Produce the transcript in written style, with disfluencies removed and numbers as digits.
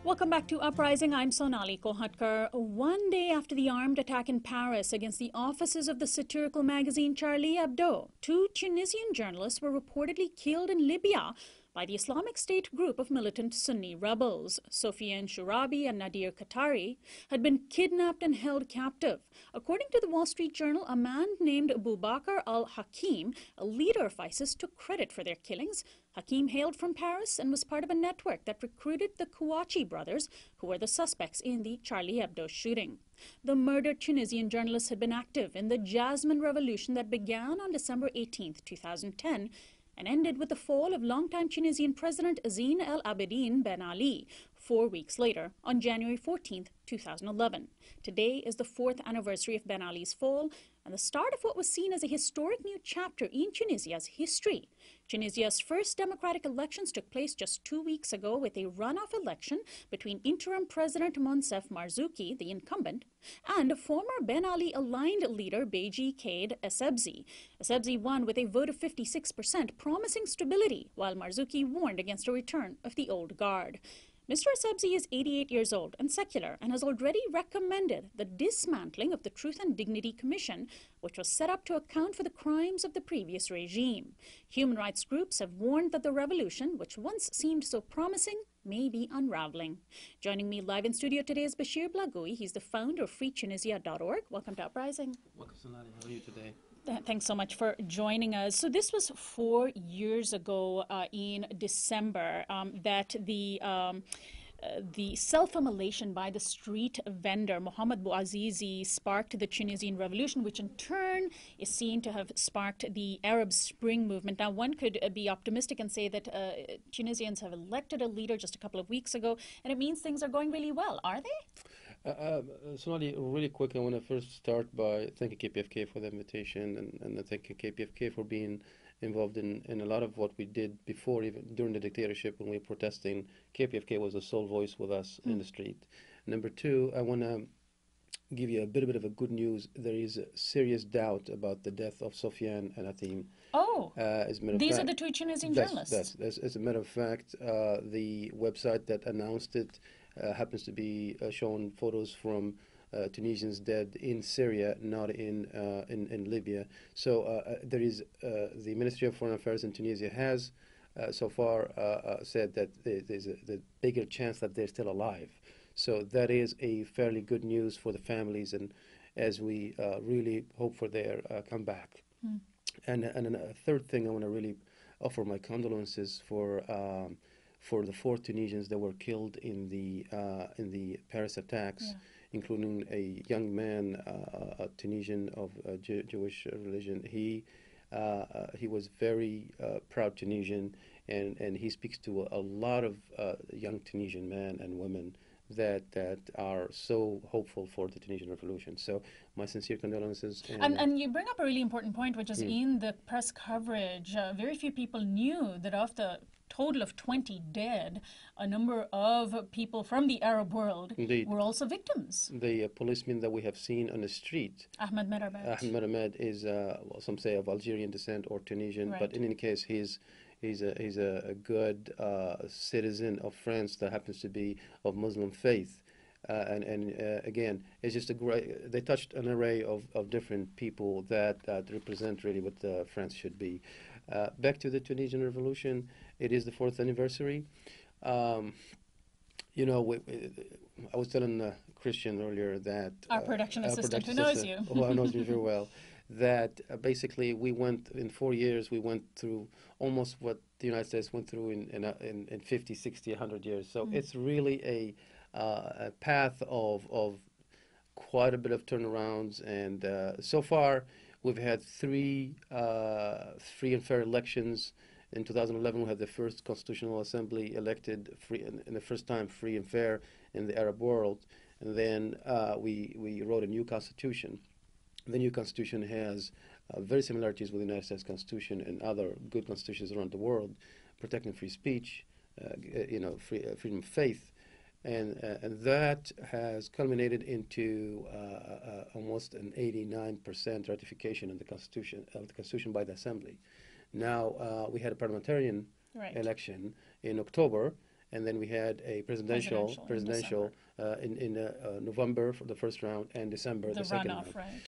Welcome back to Uprising. I'm Sonali Kohatkar. One day after the armed attack in Paris against the offices of the satirical magazine Charlie Hebdo, two Tunisian journalists were reportedly killed in Libya by the Islamic State group of militant Sunni rebels. Sofiane Shourabi and Nadir Qatari had been kidnapped and held captive. According to the Wall Street Journal, a man named Boubacar al-Hakim, a leader of ISIS, took credit for their killings. Hakim hailed from Paris and was part of a network that recruited the Kouachi brothers, who were the suspects in the Charlie Hebdo shooting. The murdered Tunisian journalists had been active in the Jasmine Revolution that began on December 18, 2010, and ended with the fall of longtime Tunisian President Zine El Abidine Ben Ali 4 weeks later, on January 14, 2011. Today is the 4th anniversary of Ben Ali's fall and the start of what was seen as a historic new chapter in Tunisia's history. Tunisia's first democratic elections took place just 2 weeks ago with a runoff election between interim President Monsef Marzouki, the incumbent, and former Ben Ali-aligned leader Beji Caid Essebsi. Essebsi won with a vote of 56%, promising stability, while Marzouki warned against a return of the old guard. Mr. Essebsi is 88 years old and secular and has already recommended the dismantling of the Truth and Dignity Commission, which was set up to account for the crimes of the previous regime. Human rights groups have warned that the revolution, which once seemed so promising, may be unraveling. Joining me live in studio today is Bechir Blagui. He's the founder of freetunisia.org. Welcome to Uprising. Welcome, Sonali. How are you today? Thanks so much for joining us. So this was 4 years ago in December that the self-immolation by the street vendor Mohamed Bouazizi sparked the Tunisian revolution, which in turn is seen to have sparked the Arab Spring movement. Now, one could be optimistic and say that Tunisians have elected a leader just a couple of weeks ago, and it means things are going really well. Are they? Sonali, really quick, I want to first start by thanking KPFK for the invitation and thanking KPFK for being involved in a lot of what we did before, even during the dictatorship when we were protesting. KPFK was the sole voice with us in the street. Number two, I want to give you a bit of a good news. There is a serious doubt about the death of Sofiane and Hatim. Oh, these are the two Tunisian journalists. As a matter of fact, the website that announced it happens to be showing photos from Tunisians dead in Syria, not in Libya. So there is the Ministry of Foreign Affairs in Tunisia has so far said that there's the bigger chance that they're still alive. So that is a fairly good news for the families, and as we really hope for their comeback. And a third thing, I want to really offer my condolences for the 4 Tunisians that were killed in the Paris attacks, including a young man, a Tunisian of Jewish religion. He was very proud Tunisian, and he speaks to a lot of young Tunisian men and women that are so hopeful for the Tunisian revolution. So my sincere condolences. And you bring up a really important point, which is in the press coverage, very few people knew that of the total of 20 dead, a number of people from the Arab world were also victims. The policeman that we have seen on the street, Ahmed Meramed. Ahmed Meramed is, well, some say of Algerian descent or Tunisian, but in any case, he's a good citizen of France that happens to be of Muslim faith. Again, it's just a great, they touched an array of different people that represent really what France should be. Back to the Tunisian revolution, it is the 4th anniversary. You know, I was telling Christian earlier that our production assistant who knows you, who knows me very well, that basically we went in 4 years, we went through almost what the United States went through in 50, 60, 100 years. So it's really a path of quite a bit of turnarounds, and so far we've had 3 free and fair elections. In 2011, we had the first constitutional assembly elected free, and the first time free and fair in the Arab world. And then we wrote a new constitution. The new constitution has very similarities with the United States Constitution and other good constitutions around the world, protecting free speech, freedom of faith, and that has culminated into almost an 89% ratification of the Constitution by the Assembly. Now we had a parliamentarian election in October, and then we had a presidential in November for the first round and December the second round. Runoff, right.